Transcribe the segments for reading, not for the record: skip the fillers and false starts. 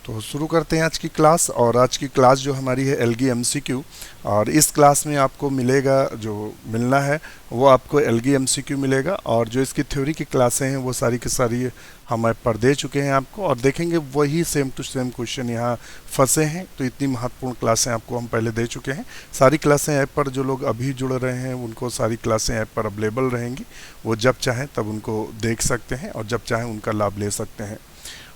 तो शुरू करते हैं आज की क्लास। और आज की क्लास जो हमारी है एल्गी एमसीक्यू, और इस क्लास में आपको मिलेगा जो मिलना है वो आपको एल्गी एमसीक्यू मिलेगा। और जो इसकी थ्योरी की क्लासें हैं वो सारी की सारी हम ऐप पर दे चुके हैं आपको, और देखेंगे वही सेम टू सेम क्वेश्चन यहाँ फंसे हैं। तो इतनी महत्वपूर्ण क्लासें आपको हम पहले दे चुके हैं। सारी क्लासें ऐप पर जो लोग अभी जुड़ रहे हैं उनको सारी क्लासें ऐप पर अवेलेबल रहेंगी, वो जब चाहें तब उनको देख सकते हैं और जब चाहें उनका लाभ ले सकते हैं।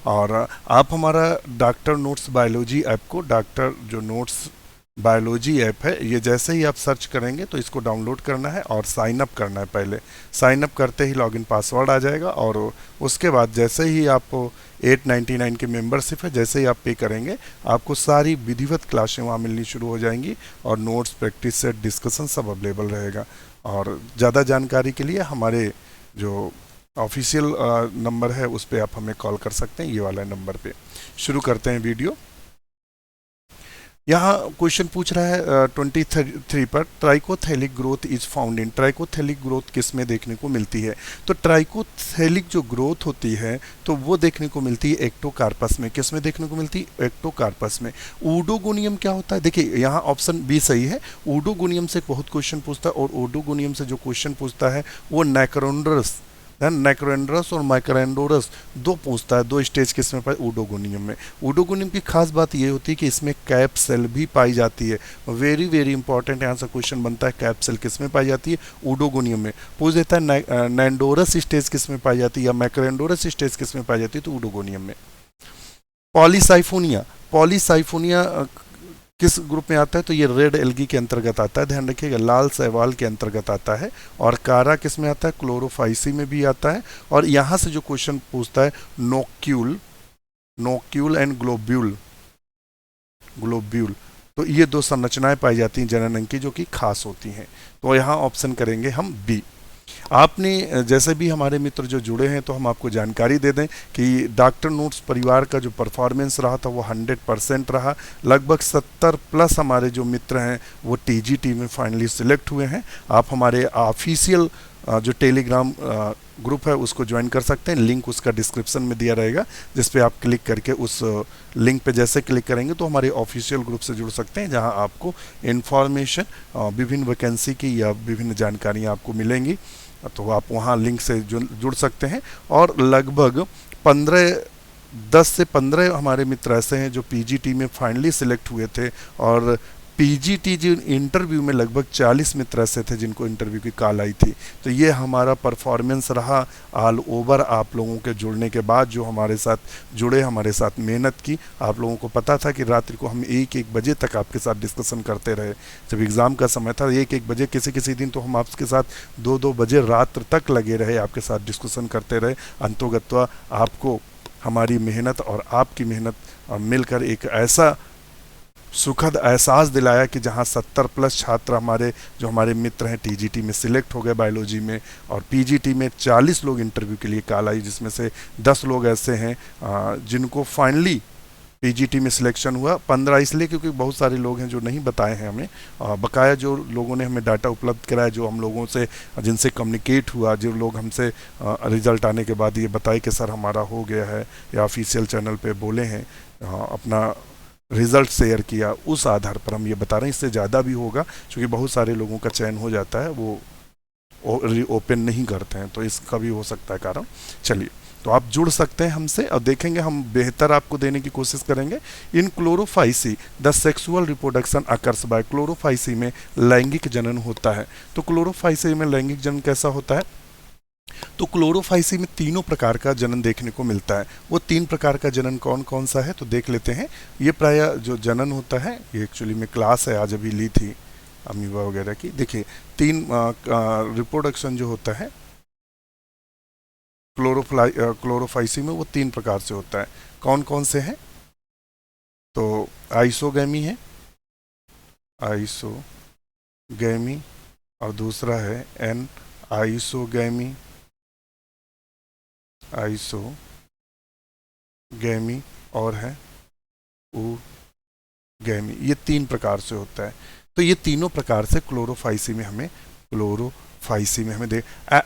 और आप हमारा डॉक्टर नोट्स बायोलॉजी ऐप को, डॉक्टर जो नोट्स बायोलॉजी ऐप है, ये जैसे ही आप सर्च करेंगे तो इसको डाउनलोड करना है और साइन अप करना है। पहले साइन अप करते ही लॉगिन पासवर्ड आ जाएगा, और उसके बाद जैसे ही आप 899 की मेंबरशिप है, जैसे ही आप पे करेंगे आपको सारी विधिवत क्लासें वहाँ मिलनी शुरू हो जाएंगी, और नोट्स, प्रैक्टिस सेट, डिस्कशन सब अवेलेबल रहेगा। और ज़्यादा जानकारी के लिए हमारे जो ऑफिशियल नंबर है उस पर आप हमें कॉल कर सकते हैं, ये वाला नंबर पे। शुरू करते हैं वीडियो। यहाँ क्वेश्चन पूछ रहा है 23 पर, trichothallic growth is found in. Trichothallic growth किस में देखने को मिलती है? तो ट्राइकोथेलिक जो ग्रोथ होती है तो वो देखने को मिलती है एक्टोकार्पस में। किस में देखने को मिलती है? एक्टोकार्पस में। ऊडोगोनियम क्या होता है? देखिए यहाँ ऑप्शन बी सही है। ऊडोगोनियम से बहुत क्वेश्चन पूछता है, और ऊडोगोनियम से जो क्वेश्चन पूछता है वो नाइक्रोन्ड्रस, नाइक्रोएंड्रस और माइक्रोएंडोरस दो पूछता है। दो स्टेज किसमें पाए? ऊडोगोनियम में। ऊडोगोनियम की खास बात ये होती है कि इसमें कैप सेल भी पाई जाती है। वेरी वेरी इंपॉर्टेंट यहाँ से क्वेश्चन बनता है, कैप सेल किसमें पाई जाती है? ऊडोगोनियम में। पूछ देता है नैंडोरस स्टेज किसमें पाई जाती है या माइक्रोएंडोरस स्टेज किसमें पाई जाती है? तो ऊडोगोनियम में। पॉलीसाइफोनिया, पॉलीसाइफोनिया किस ग्रुप में आता है? तो ये रेड एल्गी के अंतर्गत आता है, ध्यान रखिएगा। लाल शैवाल के अंतर्गत आता है। और कारा किस में आता है? क्लोरोफाइसी में भी आता है। और यहाँ से जो क्वेश्चन पूछता है नोक्यूल, नोक्यूल एंड ग्लोब्यूल, ग्लोब्यूल, तो ये दो संरचनाएं पाई जाती हैं जनन की जो कि खास होती हैं। तो यहाँ ऑप्शन करेंगे हम बी। आपने जैसे भी हमारे मित्र जो जुड़े हैं तो हम आपको जानकारी दे दें कि डॉक्टर नोट्स परिवार का जो परफॉर्मेंस रहा था वो 100% रहा। लगभग 70 प्लस हमारे जो मित्र हैं वो टीजीटी में फाइनली सिलेक्ट हुए हैं। आप हमारे ऑफिशियल जो टेलीग्राम ग्रुप है उसको ज्वाइन कर सकते हैं। लिंक उसका डिस्क्रिप्शन में दिया रहेगा, जिस पे आप क्लिक करके उस लिंक पे जैसे क्लिक करेंगे तो हमारे ऑफिशियल ग्रुप से जुड़ सकते हैं, जहां आपको इन्फॉर्मेशन, विभिन्न वैकेंसी की या विभिन्न जानकारियां आपको मिलेंगी। तो आप वहां लिंक से जुड़ सकते हैं। और लगभग 10 से 15 हमारे मित्र ऐसे हैं जो पीजीटी में फाइनली सिलेक्ट हुए थे, और पीजीटी जो इंटरव्यू में लगभग 40 मित्र ऐसे थे जिनको इंटरव्यू की कॉल आई थी। तो ये हमारा परफॉर्मेंस रहा ऑल ओवर। आप लोगों के जुड़ने के बाद जो हमारे साथ जुड़े, हमारे साथ मेहनत की, आप लोगों को पता था कि रात्रि को हम 1-1 बजे तक आपके साथ डिस्कशन करते रहे। जब एग्ज़ाम का समय था 1-1 बजे, किसी किसी दिन तो हम आपके साथ 2-2 बजे रात तक लगे रहे, आपके साथ डिस्कशन करते रहे। अंतोगत्वा आपको हमारी मेहनत और आपकी मेहनत मिलकर एक ऐसा सुखद एहसास दिलाया कि जहां 70 प्लस छात्र हमारे जो हमारे मित्र हैं टीजीटी में सिलेक्ट हो गए बायोलॉजी में, और पीजीटी में 40 लोग इंटरव्यू के लिए कॉल आई, जिसमें से 10 लोग ऐसे हैं जिनको फाइनली पीजीटी में सिलेक्शन हुआ। 15 इसलिए क्योंकि बहुत सारे लोग हैं जो नहीं बताए हैं हमें। बकाया जो लोगों ने हमें डाटा उपलब्ध कराया, जो हम लोगों से जिनसे कम्युनिकेट हुआ, जो लोग हमसे रिजल्ट आने के बाद ये बताए कि सर हमारा हो गया है, या ऑफिशियल चैनल पे बोले हैं, अपना रिजल्ट शेयर किया, उस आधार पर हम ये बता रहे हैं। इससे ज़्यादा भी होगा क्योंकि बहुत सारे लोगों का चयन हो जाता है, वो ओपन नहीं करते हैं, तो इसका भी हो सकता है कारण। चलिए, तो आप जुड़ सकते हैं हमसे और देखेंगे, हम बेहतर आपको देने की कोशिश करेंगे। In chlorophyceae the sexual reproduction occurs by. Chlorophyceae में लैंगिक जनन होता है। तो क्लोरोफाइसी में लैंगिक जनन कैसा होता है? तो क्लोरोफाइसी में तीनों प्रकार का जनन देखने को मिलता है। वो 3 प्रकार का जनन कौन कौन सा है तो देख लेते हैं। ये प्राय जो जनन होता है, ये एक्चुअली में क्लास है आज अभी ली थी अमीबा वगैरह की। देखिए 3 रिप्रोडक्शन जो होता है क्लोरोफाइसी में, वो 3 प्रकार से होता है। कौन कौन से हैं? तो आइसोगैमी है, आइसोगैमी, और दूसरा है एन आइसोगैमी, आइसोगैमी, और है ऊगैमी। ये 3 प्रकार से होता है। तो ये तीनों प्रकार से क्लोरोफाइसी में हमें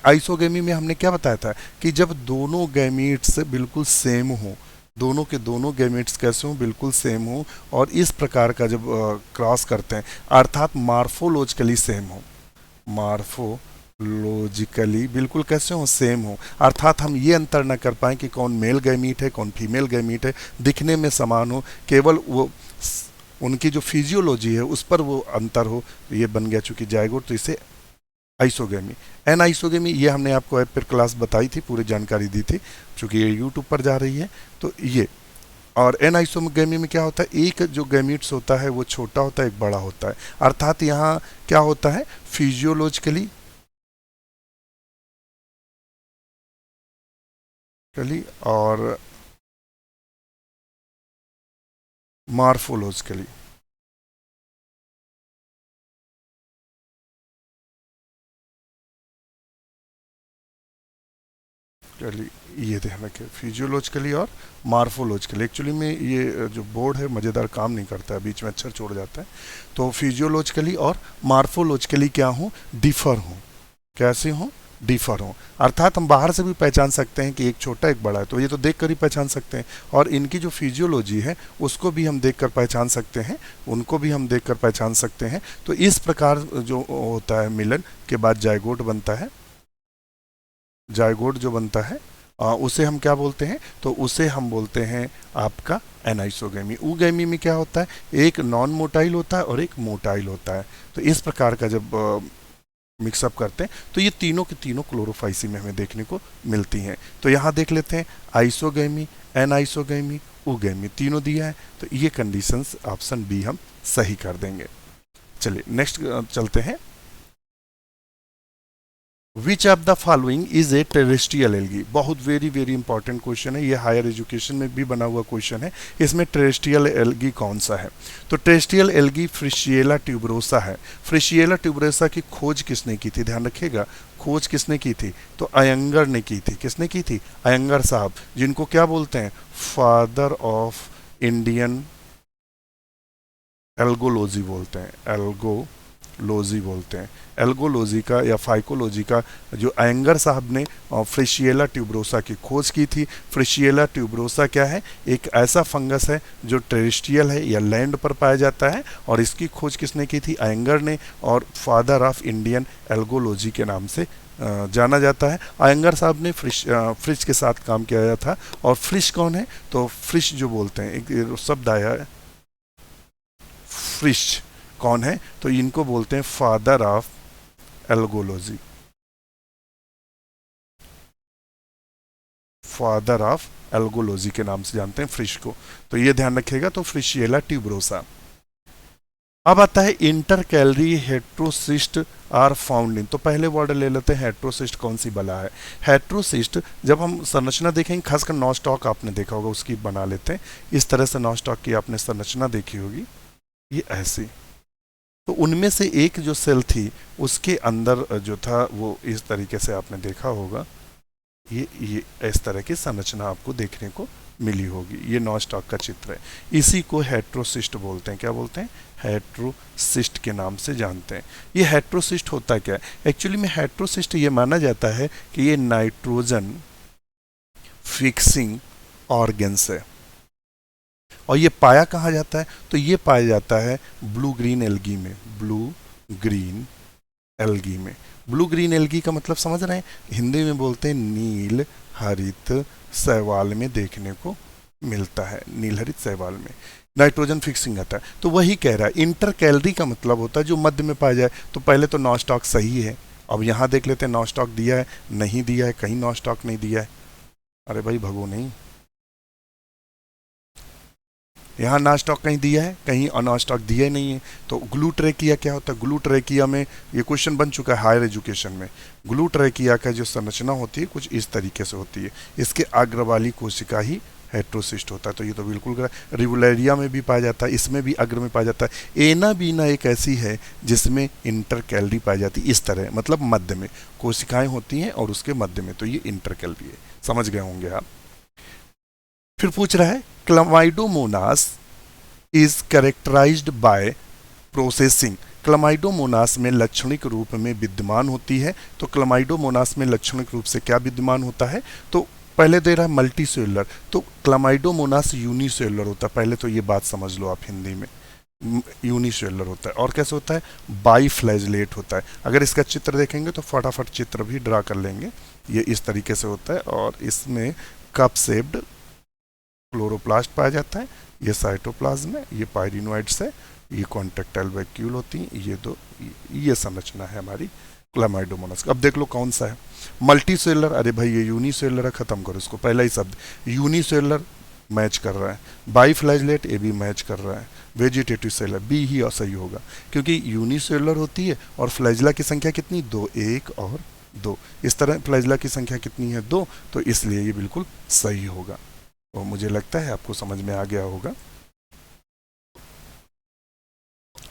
आइसोगैमी में हमने क्या बताया था कि जब दोनों गैमीट्स बिल्कुल सेम हो, दोनों के दोनों गैमेट्स कैसे हों, बिल्कुल सेम हो, और इस प्रकार का जब क्रॉस करते हैं अर्थात मार्फोलॉजिकली सेम हो, मार्फोलॉजिकली बिल्कुल कैसे हो, सेम हो, अर्थात हम ये अंतर न कर पाएं कि कौन मेल गैमीट है कौन फीमेल गैमीट है, दिखने में समान हो, केवल वो उनकी जो फिजियोलॉजी है उस पर वो अंतर हो, तो ये बन गया चूंकि जायगोट, तो इसे आइसोगेमी। एन आइसोगेमी ये हमने आपको ऐप पर क्लास बताई थी, पूरी जानकारी दी थी, चूंकि ये यूट्यूब पर जा रही है तो ये। और एन आइसोगेमी में क्या होता है, एक जो गैमीट्स होता है वो छोटा होता है एक बड़ा होता है, अर्थात यहाँ क्या होता है, फिजियोलॉजिकली और मार्फोलॉजिकली। चलिए ये ध्यान रखें, फिजियोलॉजिकली और मार्फोलॉजिकली। एक्चुअली में ये जो बोर्ड है मज़ेदार काम नहीं करता है, बीच में अक्षर छोड़ जाता है। तो फिजियोलॉजिकली और मार्फोलॉजिकली क्या हूँ, डिफर हूँ, कैसे हूँ, डिफर हूँ, अर्थात हम बाहर से भी पहचान सकते हैं कि एक छोटा एक बड़ा है, तो ये तो देख कर ही पहचान सकते हैं, और इनकी जो फिजियोलॉजी है उसको भी हम देख कर पहचान सकते हैं, उनको भी हम देख कर पहचान सकते हैं। तो इस प्रकार जो होता है मिलन के बाद जायगोट बनता है, जायगोट जो बनता है उसे हम क्या बोलते हैं, तो उसे हम बोलते हैं आपका एनाइसोगेमी। ऊगेमी में क्या होता है, एक नॉन मोटाइल होता है और एक मोटाइल होता है। तो इस प्रकार का जब मिक्सअप करते हैं तो ये तीनों के तीनों क्लोरोफाइसी में हमें देखने को मिलती हैं। तो यहाँ देख लेते हैं आइसोगेमी, एनाइसोगेमी, ऊगेमी तीनों दिया है, तो ये कंडीशंस ऑप्शन बी हम सही कर देंगे। चलिए नेक्स्ट चलते हैं। विच of the following is a terrestrial algae, बहुत वेरी वेरी इंपॉर्टेंट क्वेश्चन है, ये हायर एजुकेशन में भी बना हुआ क्वेश्चन है। इसमें टेरेस्ट्रियल एल्गी कौन सा है, तो टेरेस्ट्रियल एल्गी फ्रिशिएला ट्यूबरोसा है। फ्रिशिएला ट्यूबरोसा की खोज किसने की थी, ध्यान रखिएगा, खोज किसने की थी, तो अयंगर ने की थी। किसने की थी, अयंगर साहब, जिनको क्या बोलते हैं, फादर ऑफ इंडियन एल्गोलॉजी बोलते हैं, एल्गोलॉजी बोलते हैं। एल्गोलॉजी का या फाइकोलॉजी का जो अयंगर साहब ने फ्रिशिएला ट्यूबरोसा की खोज की थी। फ्रिशिएला ट्यूबरोसा क्या है, एक ऐसा फंगस है जो टेरेस्ट्रियल है या लैंड पर पाया जाता है, और इसकी खोज किसने की थी, अयंगर ने, और फादर ऑफ इंडियन एल्गोलॉजी के नाम से जाना जाता है। अयंगर साहब ने फ्रिश के साथ काम किया था। और फ्रिश कौन है, तो फ्रिश जो बोलते हैं, एक शब्द आया है फ्रिश, कौन है, तो इनको बोलते हैं father of algology, father of algology के नाम से जानते हैं फ्रिश को। तो ये ध्यान रखिएगा, तो फ्रिशिएला ट्यूबरोसा। अब आता है intercalary heterocyst are found in. तो पहले वर्ड ले लेते हैं हेट्रोसिस्ट, कौन सी बला है। हेट्रोसिस्ट जब हम संरचना देखेंगे, खासकर नॉस्टॉक आपने देखा होगा, उसकी बना लेते हैं। इस तरह से नॉस्टॉक की आपने संरचना देखी होगी, ये ऐसी। तो उनमें से एक जो सेल थी उसके अंदर जो था वो इस तरीके से आपने देखा होगा, ये इस तरह की संरचना आपको देखने को मिली होगी। ये नॉस्टॉक का चित्र है, इसी को हेट्रोसिस्ट बोलते हैं। क्या बोलते हैं, हेट्रोसिस्ट के नाम से जानते हैं। ये हेट्रोसिस्ट होता क्या है, एक्चुअली में हेट्रोसिस्ट ये माना जाता है कि ये नाइट्रोजन फिक्सिंग ऑर्गेन्स है। और ये पाया कहाँ जाता है, तो ये पाया जाता है ब्लू ग्रीन एल्गी में, ब्लू ग्रीन एल्गी में। ब्लू ग्रीन एल्गी का मतलब समझ रहे हैं, हिंदी में बोलते हैं नील हरित शैवाल में देखने को मिलता है, नील हरित शैवाल में नाइट्रोजन फिक्सिंग आता है। तो वही कह रहा है, इंटर कैलरी का मतलब होता है जो मध्य में पाया जाए। तो पहले तो नॉस्टॉक सही है, अब यहाँ देख लेते हैं नॉस्टॉक दिया है नहीं दिया है, कहीं नॉस्टॉक नहीं दिया है, अरे भाई भगो नहीं, यहाँ नॉस्टॉक कहीं दिया है, कहीं अनॉस्टॉक दिया नहीं है। तो ग्लूट्रेकिया क्या होता है, ग्लूट्रेकिया में ये क्वेश्चन बन चुका है हायर एजुकेशन में। ग्लूट्रेकिया का जो संरचना होती है कुछ इस तरीके से होती है, इसके अग्र वाली कोशिका ही हेट्रोसिस्ट होता है। तो ये तो बिल्कुल रिवुलेरिया में भी पाया जाता है, इसमें भी अग्र में पाया जाता है। एना बीना एक ऐसी है जिसमें इंटर कैलरी पाई जाती है, इस तरह मतलब मध्य में कोशिकाएं होती हैं और उसके मध्य में, तो ये इंटर कैलरी है, समझ गए होंगे आप। फिर पूछ रहा है Chlamydomonas is characterised bye processing. Chlamydomonas में लक्षणिक रूप में विद्यमान होती है। तो क्लामाइडोमोनास में लक्षणिक रूप से क्या विद्यमान होता है, तो पहले दे रहा है मल्टी सेलुलर, तो क्लामाइडोमोनास यूनिसेलुलर होता है, पहले तो ये बात समझ लो आप हिंदी में, यूनिसेलुलर होता है। और कैसे होता है, बाई फ्लैजलेट होता है। अगर इसका चित्र देखेंगे तो फटाफट चित्र भी ड्रा कर लेंगे, ये इस तरीके से होता है और इसमें कप शेप्ड क्लोरोप्लास्ट पाया जाता है, ये साइटोप्लाज्म है, ये पायरिनोइड्स है, ये कॉन्ट्रेक्टाइल वैक्यूल होती हैं, ये दो, ये संरचना है हमारी क्लामाइडोमोनास। अब देख लो कौन सा है, मल्टी सेलुलर, अरे भाई ये यूनिसेलुलर है, खत्म करो इसको, पहला ही शब्द यूनिसेलुलर मैच कर रहा है, बाई फ्लैजलेट ये भी मैच कर रहा है, वेजिटेटिव सेलर बी ही सही होगा, क्योंकि यूनिसेलुलर होती है और फ्लैजला की संख्या कितनी, दो, एक और दो, इस तरह फ्लैजला की संख्या कितनी है, दो, तो इसलिए ये बिल्कुल सही होगा। तो मुझे लगता है आपको समझ में आ गया होगा।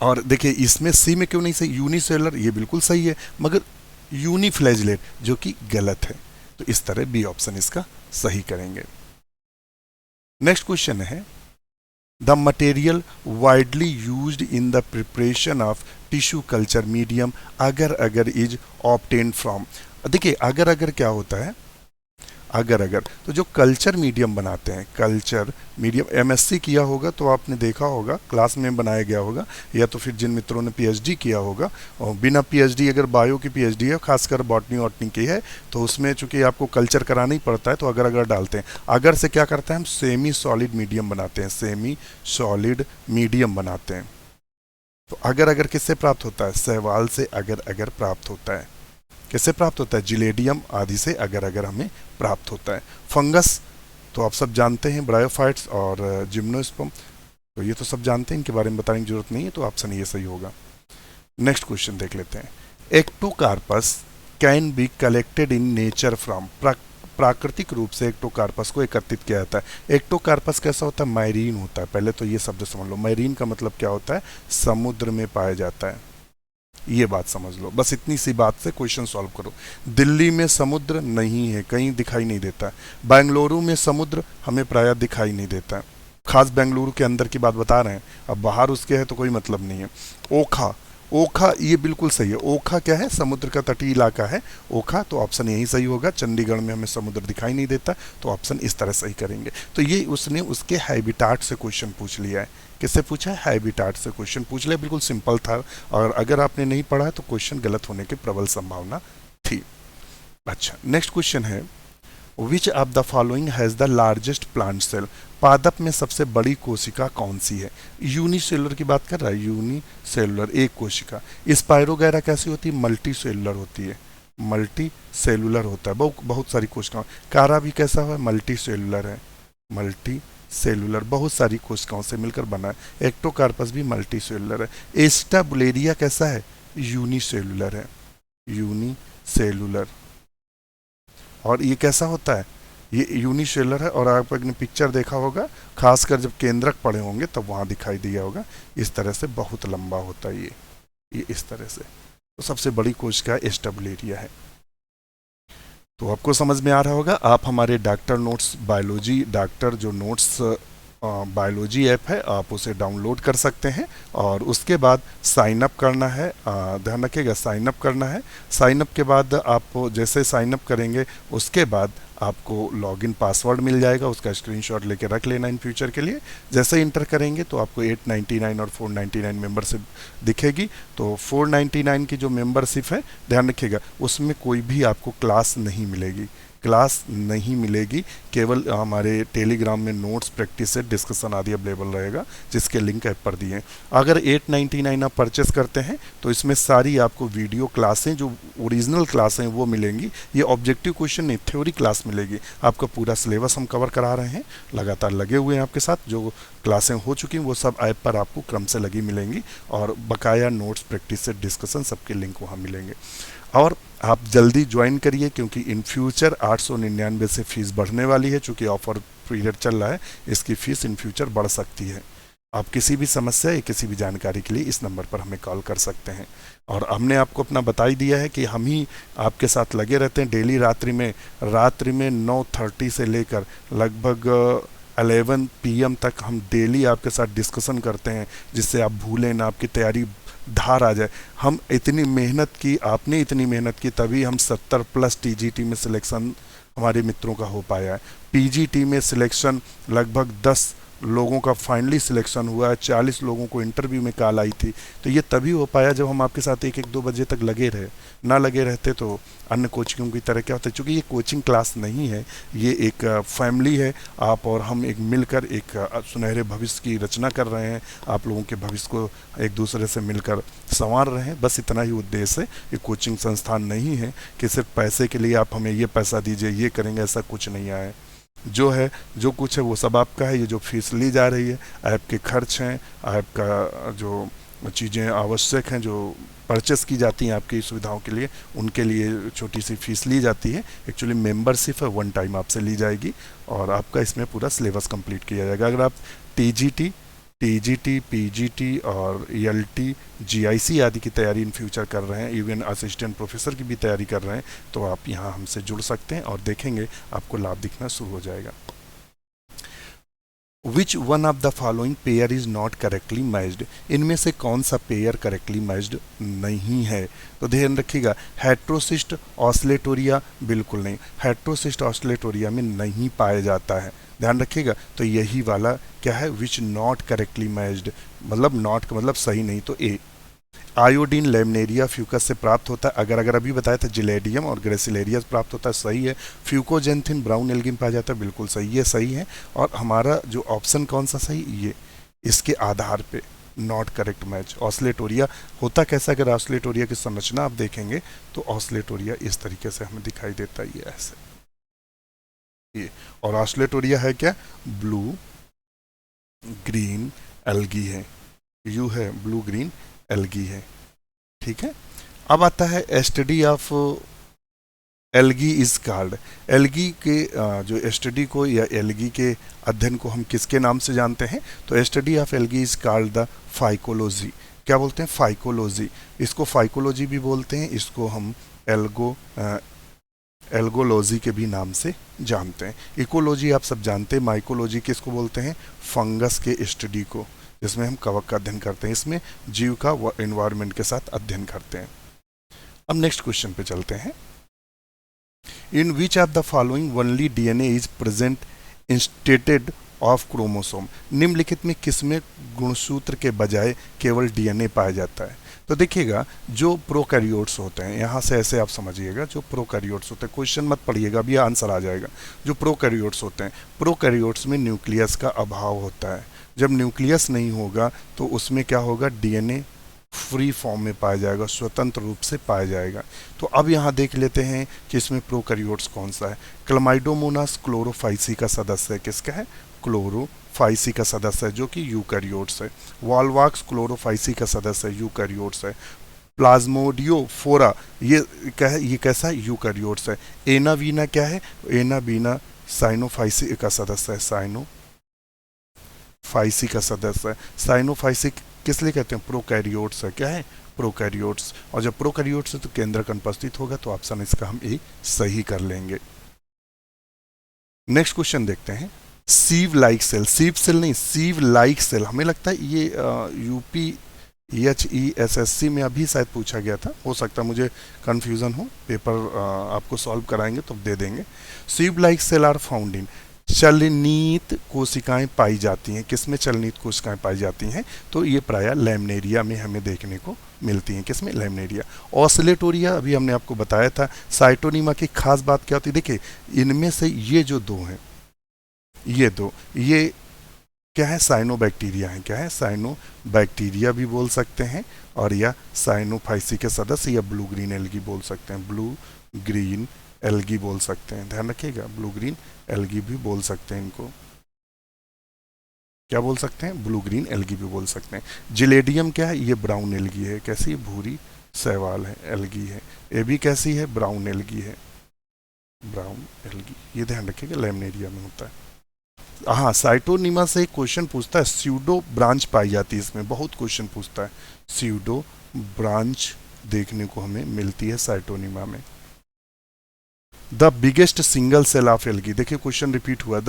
और देखिए इसमें सी में क्यों नहीं सही, यूनिसेलुलर ये बिल्कुल सही है, मगर यूनिफ्लैजलेट जो कि गलत है, तो इस तरह बी ऑप्शन इसका सही करेंगे। नेक्स्ट क्वेश्चन है, the material widely used in the preparation of tissue culture medium अगर अगर इज ऑब्टेन्ड फ्रॉम। देखिए अगर अगर क्या होता है, अगर अगर तो जो कल्चर मीडियम बनाते हैं, कल्चर मीडियम एमएससी किया होगा तो आपने देखा होगा, क्लास में बनाया गया होगा, या तो फिर जिन मित्रों ने पीएचडी किया होगा, और बिना पीएचडी अगर बायो की पीएचडी है, खासकर बॉटनी वॉटनी की है, तो उसमें चूंकि आपको कल्चर कराना ही पड़ता है, तो अगर अगर डालते हैं। अगर से क्या करते हैं, हम सेमी सॉलिड मीडियम बनाते हैं, सेमी सॉलिड मीडियम बनाते हैं। तो अगर अगर किससे प्राप्त होता है, सहवाल से अगर अगर प्राप्त होता है। किससे प्राप्त होता है, जिलेडियम आदि से अगर अगर हमें प्राप्त होता है। फंगस तो आप सब जानते हैं, ब्रायोफाइट्स और जिम्नोस्पर्म, तो ये तो सब जानते हैं, इनके बारे में बताने की जरूरत नहीं है, तो ऑप्शन ये सही होगा। नेक्स्ट क्वेश्चन देख लेते हैं, Ectocarpus can be collected in nature from. प्राकृतिक रूप से एक्टोकार्पस को एकत्रित किया जाता है। एक्टोकार्पस कैसा होता है, मैरीन होता है। पहले तो ये शब्द समझ लो, मैरीन का मतलब क्या होता है, समुद्र में पाया जाता है, ये बात समझ लो, बस इतनी सी बात से क्वेश्चन सॉल्व करो। दिल्ली में समुद्र नहीं है, कहीं दिखाई नहीं देता। बेंगलुरु में समुद्र हमें प्रायः दिखाई नहीं देता, खास बेंगलुरु के अंदर की बात बता रहे हैं, अब बाहर उसके है तो कोई मतलब नहीं है। ओखा, ओखा ये बिल्कुल सही है, ओखा क्या है, समुद्र का तटीय इलाका है ओखा, तो ऑप्शन यही सही होगा। चंडीगढ़ में हमें समुद्र दिखाई नहीं देता, तो ऑप्शन इस तरह सही करेंगे। तो ये उसने उसके हैबिटाट से क्वेश्चन पूछ लिया है। किससे पूछा है, हैबिटाट से क्वेश्चन पूछ लिया, बिल्कुल सिंपल था, और अगर आपने नहीं पढ़ा है तो क्वेश्चन गलत होने की प्रबल संभावना थी। अच्छा, नेक्स्ट क्वेश्चन है, which of the following has the largest plant cell. पादप में सबसे बड़ी कोशिका कौन सी है। यूनिसेलुलर की बात कर रहा है, यूनिसेलुलर एक कोशिका। स्पाइरोगैरा कैसी होती है, मल्टी सेलुलर होती है, मल्टी सेलुलर होता है, बहुत सारी कोशिकाओं। कारा भी कैसा है, मल्टी सेलुलर है, मल्टी सेलुलर, बहुत सारी कोशिकाओं से मिलकर बना है। एक्टोकार्पस भी मल्टी सेलुलर है। एस्टाबुलेरिया कैसा है, यूनिसेलुलर है, यूनिसेलुलर। और ये कैसा होता है, ये यूनिसेलुलर है, और आपने पिक्चर देखा होगा, खासकर जब केंद्रक पढ़े होंगे तब वहाँ दिखाई दिया होगा, इस तरह से बहुत लंबा होता है ये इस तरह से। तो सबसे बड़ी कोशिका एस्टाबुलेरिया है। तो आपको समझ में आ रहा होगा। आप हमारे डॉक्टर नोट्स बायोलॉजी, डॉक्टर जो नोट्स बायोलॉजी ऐप है, आप उसे डाउनलोड कर सकते हैं, और उसके बाद साइन अप करना है, ध्यान रखिएगा साइन अप करना है। साइन अप के बाद आप जैसे साइन अप करेंगे उसके बाद आपको लॉगिन पासवर्ड मिल जाएगा, उसका स्क्रीनशॉट लेके रख लेना इन फ्यूचर के लिए। जैसे इंटर करेंगे तो आपको 899 और 499 मेंबरशिप दिखेगी। तो 499 की जो मेंबरशिप है, ध्यान रखिएगा उसमें कोई भी आपको क्लास नहीं मिलेगी, क्लास नहीं मिलेगी, केवल हमारे टेलीग्राम में नोट्स, प्रैक्टिस सेट, डिस्कशन आदि अवेलेबल रहेगा, जिसके लिंक ऐप पर दिए हैं। अगर 899 आप परचेस करते हैं तो इसमें सारी आपको वीडियो क्लासें, जो ओरिजिनल क्लासें हैं वो मिलेंगी। ये ऑब्जेक्टिव क्वेश्चन नहीं, थ्योरी क्लास मिलेगी। आपका पूरा सिलेबस हम कवर करा रहे हैं, लगातार लगे हुए हैं आपके साथ। जो क्लासें हो चुकी हैं वो सब ऐप पर आपको क्रम से लगी मिलेंगी, और बकाया नोट्स, प्रैक्टिस सेट, डिस्कशन सबके लिंक वहाँ मिलेंगे। और आप जल्दी ज्वाइन करिए, क्योंकि इन फ्यूचर 899 से फीस बढ़ने वाली है। चूँकि ऑफर पीरियड चल रहा है, इसकी फ़ीस इन फ्यूचर बढ़ सकती है। आप किसी भी समस्या या किसी भी जानकारी के लिए इस नंबर पर हमें कॉल कर सकते हैं। और हमने आपको अपना बता ही दिया है कि हम ही आपके साथ लगे रहते हैं डेली। रात्रि में 9:30 से लेकर लगभग 11 PM तक हम डेली आपके साथ डिस्कशन करते हैं, जिससे आप भूलें ना, आपकी तैयारी धार आ जाए। हम इतनी मेहनत की, आपने इतनी मेहनत की, तभी हम 70+ TGT में सिलेक्शन हमारे मित्रों का हो पाया है। पीजीटी में सिलेक्शन लगभग 10 लोगों का फाइनली सिलेक्शन हुआ है, 40 लोगों को इंटरव्यू में कॉल आई थी। तो ये तभी हो पाया जब हम आपके साथ 1-1, 2 बजे तक लगे रहे। ना लगे रहते तो अन्य कोचिंगों की तरह क्या होता है, क्योंकि ये कोचिंग क्लास नहीं है, ये एक फैमिली है। आप और हम एक मिलकर एक सुनहरे भविष्य की रचना कर रहे हैं, आप लोगों के भविष्य को एक दूसरे से मिलकर संवार रहे हैं, बस इतना ही उद्देश्य है। ये कोचिंग संस्थान नहीं है कि सिर्फ पैसे के लिए आप हमें ये पैसा दीजिए, ये करेंगे, ऐसा कुछ नहीं है। जो है, जो कुछ है वो सब आपका है। ये जो फीस ली जा रही है, आपके खर्च हैं, आपका जो चीज़ें आवश्यक हैं जो परचेस की जाती हैं आपकी सुविधाओं के लिए, उनके लिए छोटी सी फीस ली जाती है। एक्चुअली मेंबरशिप है, वन टाइम आपसे ली जाएगी और आपका इसमें पूरा सिलेबस कंप्लीट किया जाएगा। अगर आप टीजीटी, पीजीटी और ईएलटी, जीआईसी आदि की तैयारी इन फ्यूचर कर रहे हैं, इवन असिस्टेंट प्रोफेसर की भी तैयारी कर रहे हैं, तो आप यहाँ हमसे जुड़ सकते हैं और देखेंगे आपको लाभ दिखना शुरू हो जाएगा। विच one of the following pair is not correctly matched, इनमें से कौन सा पेयर करेक्टली मैच्ड नहीं है? तो ध्यान रखिएगा, हेट्रोसिस्ट ऑस्लेटोरिया बिल्कुल नहीं, हेट्रोसिस्ट ऑस्लेटोरिया में नहीं पाया जाता है, ध्यान रखिएगा। तो यही वाला क्या है, विच नॉट करेक्टली मैच्ड, मतलब नॉट का मतलब सही नहीं, तो ए। आयोडीन लेमनेरिया फ्यूकस से प्राप्त होता है, अगर अभी बताया था जिलेडियम और ग्रेसिलेरिया से प्राप्त होता है, सही है। फ्यूकोजेंथिन ब्राउन एल्गी में पाया जाता है, बिल्कुल सही, ये सही है। और हमारा जो ऑप्शन कौन सा सही, ये, इसके आधार पे नॉट करेक्ट मैच। ऑस्लेटोरिया होता कैसा, अगर ऑस्लेटोरिया की संरचना आप देखेंगे तो ऑस्लेटोरिया इस तरीके से हमें दिखाई देता है, ये ऐसे, ये। और ऑस्लेटोरिया है क्या, ब्लू ग्रीन एल्गी है, यू है ब्लू ग्रीन एल्गी है, ठीक है। अब आता है study of algae is called, algae के जो स्टडी को या एल्गी के अध्ययन को हम किसके नाम से जानते हैं? तो study of algae is called the phycology. क्या बोलते हैं? फाइकोलॉजी। इसको फाइकोलॉजी भी बोलते हैं, इसको हम एल्गोलॉजी के भी नाम से जानते हैं। इकोलॉजी आप सब जानते हैं, माइकोलॉजी किसको बोलते हैं? फंगस के स्टडी को, जिसमें हम कवक का अध्ययन करते हैं, इसमें जीव का एनवायरनमेंट के साथ अध्ययन करते हैं। अब नेक्स्ट क्वेश्चन पे चलते हैं। In which of the following only DNA is present instead of chromosome, निम्नलिखित में किसमें गुणसूत्र के बजाय केवल डीएनए पाया जाता है? तो देखिएगा, जो प्रोकैरियोट्स होते हैं, यहाँ से ऐसे आप समझिएगा, जो प्रोकैरियोट्स होते हैं, क्वेश्चन मत पढ़िएगा, अभी आंसर आ जाएगा। जो प्रोकैरियोट्स होते हैं, प्रोकैरियोट्स में न्यूक्लियस का अभाव होता है। जब न्यूक्लियस नहीं होगा तो उसमें क्या होगा, डीएनए फ्री फॉर्म में पाया जाएगा, स्वतंत्र रूप से पाया जाएगा। तो अब यहाँ देख लेते हैं कि इसमें प्रोकैरियोट्स कौन सा है। क्लमाइडोमोनास क्लोरोफाइसी का सदस्य है, किसका है? क्लोरोफाइसी का सदस्य है, जो कि यूकैरियोट्स है। वॉल्वाक्स क्लोरोफाइसी का सदस्य है, यूकैरियोट्स है। प्लाज्मोडियोफोरा ये क्या है, ये कैसा है? यूकैरियोट्स है। एनावीना क्या है? एनावीना साइनोफाइसी का सदस्य है, साइनोफाइसी का सदस्य है। साइनोफाइसी किस लिए कहते हैं? प्रोकैरियोट्स है, क्या है? प्रोकैरियोट्स। और जब प्रोकैरियोट्स है तो केंद्रक अनुपस्थित होगा, तो ऑप्शन इसका हम ए सही कर लेंगे। नेक्स्ट क्वेश्चन देखते हैं। सीव लाइक सेल, सीव सेल नहीं, सीव लाइक सेल, हमें लगता है ये UPHESSC में अभी शायद पूछा गया था, हो सकता है मुझे कंफ्यूजन हो, पेपर आपको सॉल्व कराएंगे तो दे देंगे। Sieve like cell are found in, चलनीत कोशिकाएं पाई जाती हैं, किसमें चलनीत कोशिकाएं पाई जाती हैं? तो ये प्रायः लैमिनेरिया में हमें देखने को मिलती हैं, किसमें? लैमिनेरिया। ऑस्लेटोरिया अभी हमने आपको बताया था। साइटोनिमा की खास बात क्या होती है? देखिए, इनमें से ये जो दो हैं, ये दो, ये क्या है? साइनोबैक्टीरिया है, क्या है? साइनोबैक्टीरिया भी बोल सकते हैं, और या साइनोफाइसी के सदस्य, या ब्लू ग्रीन एल्गी बोल सकते हैं, ब्लू ग्रीन एल्गी बोल सकते हैं, ध्यान रखिएगा, ब्लू ग्रीन एल्गी भी बोल सकते हैं इनको। क्या बोल सकते हैं? ब्लू ग्रीन एल्गी भी बोल सकते हैं। जिलेडियम क्या है? ये ब्राउन एल्गी है, कैसी है? भूरी शैवाल है, एल्गी है। ये भी कैसी है? ब्राउन एल्गी है, ब्राउन एल्गी, ये ध्यान रखिएगा, लैमिनेरिया में होता है। हाँ, साइटोनिमा से एक क्वेश्चन पूछता है, स्यूडो ब्रांच पाई जाती है, इसमें बहुत क्वेश्चन पूछता है। स्यूडो ब्रांच देखने को हमें मिलती है साइटोनिमा में। The biggest single cell of algae, देखिए क्वेश्चन रिपीट हुआ,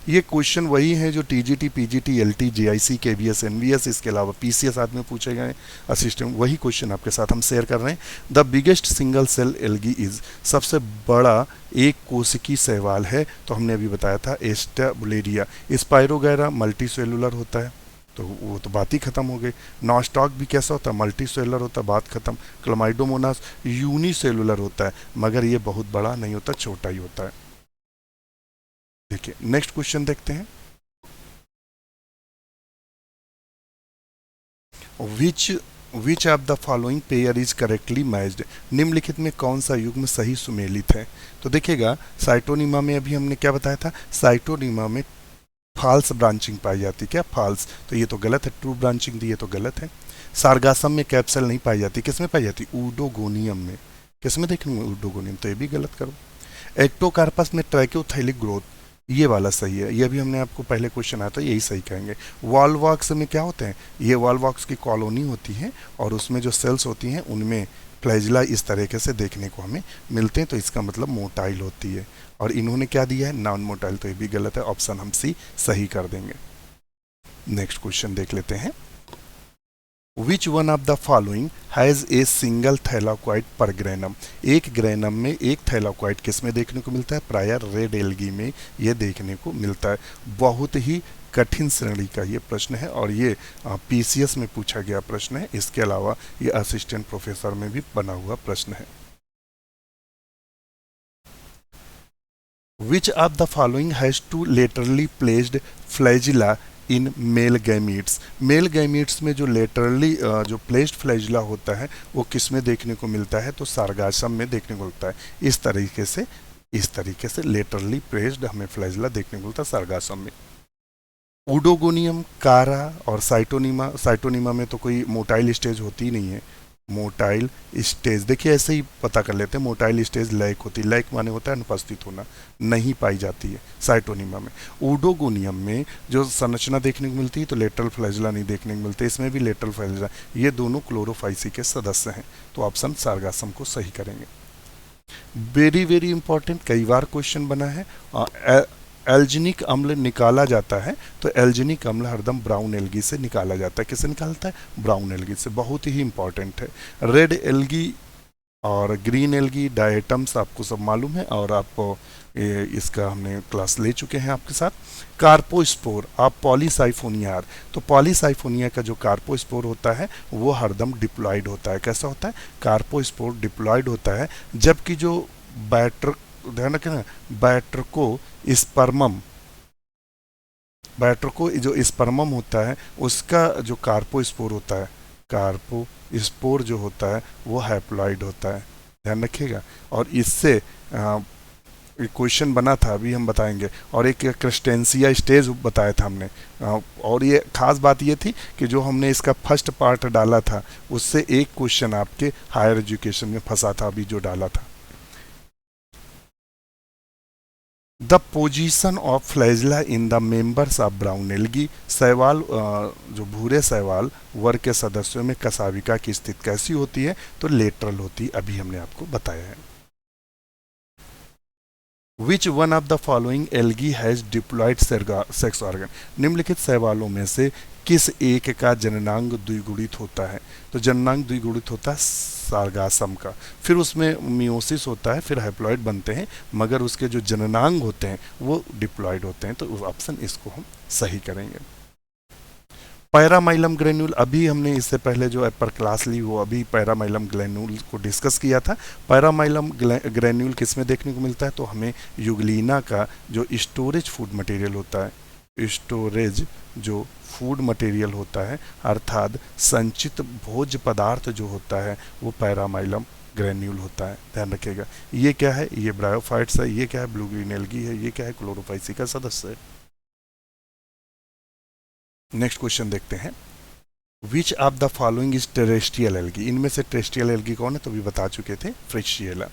ये क्वेश्चन वही है जो TGT, PGT, LT, JIC, KVS, NVS, इसके अलावा पीसीएस आदि में पूछे गए असिस्टेंट, वही क्वेश्चन आपके साथ हम शेयर कर रहे हैं। The biggest single cell algae is, सबसे बड़ा एक कोशिकी शैवाल है, तो हमने अभी बताया था एस्टेबुलेरिया। स्पाइरोगैरा मल्टी सेलुलर होता है, तो वो तो बात ही खत्म हो गई। नॉस्टॉक भी कैसा होता है, मल्टी सेलुलर होता है, बात खत्म। क्लमाइडोमोनास यूनिसेलुलर होता है, मगर ये बहुत बड़ा नहीं होता, छोटा ही होता है। देखिए नेक्स्ट क्वेश्चन देखते हैं। Which which of the following pair is correctly matched, निम्नलिखित में कौन सा युग्म सही सुमेलित है। तो देखिएगा साइटोनिमा में अभी हमने क्या बताया था, साइटोनिमा में फॉल्स ब्रांचिंग पाई जाती, क्या फॉल्स, तो ये तो गलत है। ट्रू ब्रांचिंग दी, ये तो गलत है। सारगासम में कैप्सल नहीं पाई जाती, किसमें पाई जाती, ऊडोगोनियम में। किसमें देखने में, ऊडोगोनियम, तो ये भी गलत करो। एक्टोकार्पस में ट्रैक्योथाइलिक ग्रोथ, ये वाला सही है, ये भी हमने आपको पहले क्वेश्चन आया था, यही सही कहेंगे। वॉलवॉक्स में क्या होते हैं, ये वॉलवॉक्स की कॉलोनी होती है और उसमें जो सेल्स होती हैं उनमें फ्लैजिला इस तरीके से देखने को हमें मिलते हैं, तो इसका मतलब मोटाइल होती है। और इन्होंने क्या दिया है, नॉन मोटाइल, तो ये भी गलत है, ऑप्शन हम सी सही कर देंगे। नेक्स्ट क्वेश्चन देख लेते हैं। Which one of the following has a single thylakoid per granum, एक ग्रेनम में एक थैलाकोइड किस में देखने को मिलता है, प्राय रेड एल्गी में ये देखने को मिलता है। बहुत ही कठिन श्रेणी का ये प्रश्न है और ये पीसीएस में पूछा गया प्रश्न है, इसके अलावा ये असिस्टेंट प्रोफेसर में भी बना हुआ प्रश्न है। Which of the following has two laterally placed flagella in male gametes, male gametes में जो लेटरली जो प्लेस्ड फ्लैजिला होता है वो किस में देखने को मिलता है, तो सार्गासम में देखने को मिलता है। इस तरीके से लेटरली प्लेस्ड हमें फ्लैजिला देखने को मिलता है सार्गासम में। ऊडोगोनियम, कारा और साइटोनिमा में तो कोई मोटाइल स्टेज होती ही नहीं है। मोटाइल स्टेज देखिए ऐसे ही पता कर लेते हैं, मोटाइल स्टेज लैक होती है, लैक माने होता है अनुपस्थित होना, नहीं पाई जाती है साइटोनिमा में। ऊडोगोनियम में जो संरचना देखने को मिलती है तो लेटरल फ्लैजिला नहीं देखने को मिलते, इसमें भी लेटरल फ्लैजिला, ये दोनों क्लोरोफाइसी के सदस्य हैं, तो ऑप्शन सार्गासम को सही करेंगे। वेरी वेरी इंपॉर्टेंट, कई बार क्वेश्चन बना है। एल्जिनिक अम्ल निकाला जाता है, तो एल्जिनिक अम्ल हरदम ब्राउन एल्गी से निकाला जाता है, किससे निकालता है, ब्राउन एल्गी से, बहुत ही इंपॉर्टेंट है। रेड एल्गी और ग्रीन एल्गी डायटम्स आपको सब मालूम है और आप इसका हमने क्लास ले चुके हैं आपके साथ। कार्पोस्पोर आप पॉलीसाइफोनिया, तो पॉलीसाइफोनिया का जो कार्पोस्पोर होता है वो हरदम डिप्लॉयड होता है। कैसा होता है, कार्पोस्पोर डिप्लॉयड होता है, जबकि जो बैटर, ध्यान रखें ना, बैटर को जो स्पर्मम होता है उसका जो कार्पोस्पोर होता है, कार्पोस्पोर जो होता है वो हैप्लॉइड होता है, ध्यान रखिएगा। और इससे क्वेश्चन बना था, अभी हम बताएंगे। और एक क्रिस्टेंसिया स्टेज बताया था हमने, और ये खास बात ये थी कि जो हमने इसका फर्स्ट पार्ट डाला था उससे एक क्वेश्चन आपके हायर एजुकेशन में फंसा था, अभी जो डाला था। The position of flagella in the members of brown algae, शैवाल जो भूरे शैवाल वर्ग के सदस्यों में कसाविका की स्थिति कैसी होती है, तो लेटरल होती है, अभी हमने आपको बताया है। Which one of the following algae has diploid sex organ, निम्नलिखित शैवालों में से किस एक का जननांग द्विगुणित होता है, तो जननांग द्विगुणित होता है सार्गासम का, फिर उसमें मियोसिस होता है, फिर हैप्लॉइड बनते हैं, मगर उसके जो जननांग होते हैं वो डिप्लॉयड होते हैं, तो ऑप्शन इसको हम सही करेंगे। पैरामाइलम ग्रेन्यूल, अभी हमने इससे पहले जो पर क्लास ली वो अभी पैरामाइलम ग्रेन्यूल को डिस्कस किया था। पैरामाइलम ग्रेन्यूल किस में देखने को मिलता है, तो हमें यूग्लिना का जो स्टोरेज फूड मटेरियल होता है, स्टोरेज जो फूड मटेरियल होता है अर्थात संचित भोज्य पदार्थ जो होता है वो पैरामाइलम ग्रेन्यूल होता है, ध्यान रखिएगा। ये क्या है, ये ब्रायोफाइट्स है, ये क्या है, ब्लू ग्रीन एल्गी है, ये क्या है, क्लोरोफाइसी का सदस्य है। नेक्स्ट क्वेश्चन देखते हैं। विच of the following is terrestrial algae, इनमें से टेरेस्ट्रियल एल्गी कौन है, तो भी बता चुके थे, Fritschiella.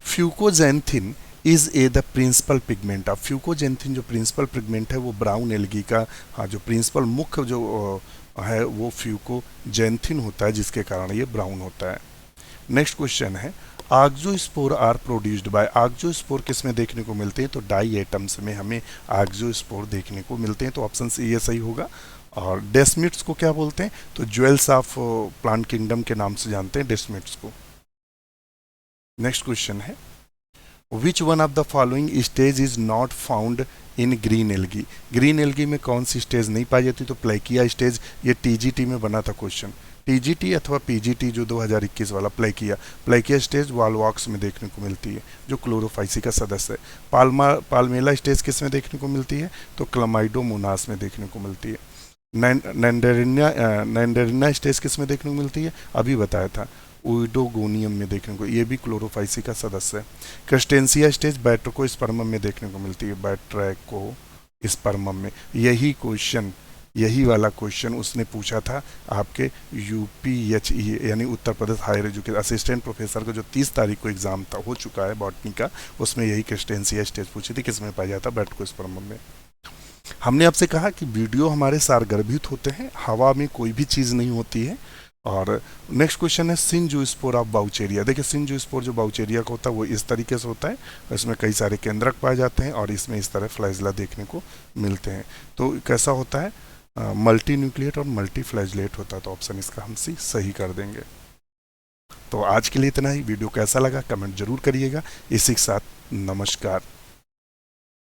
Fucoxanthin is a the principal pigment of, fucoxanthin जो प्रिंसिपल पिगमेंट है वो ब्राउन एल्गी का, हाँ जो प्रिंसिपल मुख्य जो है वो फ्यूकोजेंथिन होता है, जिसके कारण ये ब्राउन होता है। नेक्स्ट क्वेश्चन है, आक्सोस्पोर आर प्रोड्यूस्ड बाय, आक्सोस्पोर किस में देखने को मिलते हैं, तो डाई एटम्स में हमें आक्सोस्पोर देखने को मिलते हैं, तो ऑप्शन सी ये सही होगा। और डेस्मिड्स को क्या बोलते हैं, तो ज्वेल्स ऑफ प्लांट किंगडम के नाम से जानते हैं डेस्मिड्स को। नेक्स्ट क्वेश्चन है, which one of the following stage is not found in green algae, green algae में कौन सी स्टेज नहीं पाई जाती, तो प्लेकिया स्टेज, ये टीजीटी में बना था क्वेश्चन, टीजीटी अथवा पीजीटी जो 2021 वाला प्लेकिया, प्लेकिया स्टेज वालवॉक्स में देखने को मिलती है जो क्लोरोफाइसी का सदस्य है। पाल्मेला स्टेज किस में देखने को मिलती है, तो क्लमाइडोमोनास में देखने को मिलती है। नैंडेरिना स्टेज किस में देखने को मिलती है, अभी बताया था, ओइडोगोनियम में देखने को, ये भी क्लोरोफाइसी का सदस्य है। क्रस्टेंसिया स्टेज बैट्रकोस्पर्मम में देखने को मिलती है, बैट्रकोस्पर्मम में। यही वाला क्वेश्चन उसने पूछा था आपके यूपीएचई यानी Uttar Pradesh higher education assistant professor का जो 30 तारीख को एग्जाम था हो चुका है बॉटनी का, उसमें यही क्रस्टेंसिया स्टेज पूछी थी, किसमें पाया जाता है, बैट्रकोस्पर्मम में। हमने आपसे कहा कि वीडियो हमारे सारगर्भित होते हैं, हवा में कोई भी चीज़ नहीं होती है। और नेक्स्ट क्वेश्चन है सिंजोस्पोर ऑफ बाउचेरिया, देखिए सिंजोस्पोर जो बाउचेरिया का होता है वो इस तरीके से होता है, इसमें कई सारे केंद्रक पाए जाते हैं और इसमें इस तरह फ्लैजला देखने को मिलते हैं। तो कैसा होता है, मल्टी न्यूक्लिएट और मल्टी फ्लैजलेट होता है, तो ऑप्शन इसका हम सी सही कर देंगे। तो आज के लिए इतना ही, वीडियो कैसा लगा कमेंट जरूर करिएगा, इसी के साथ नमस्कार।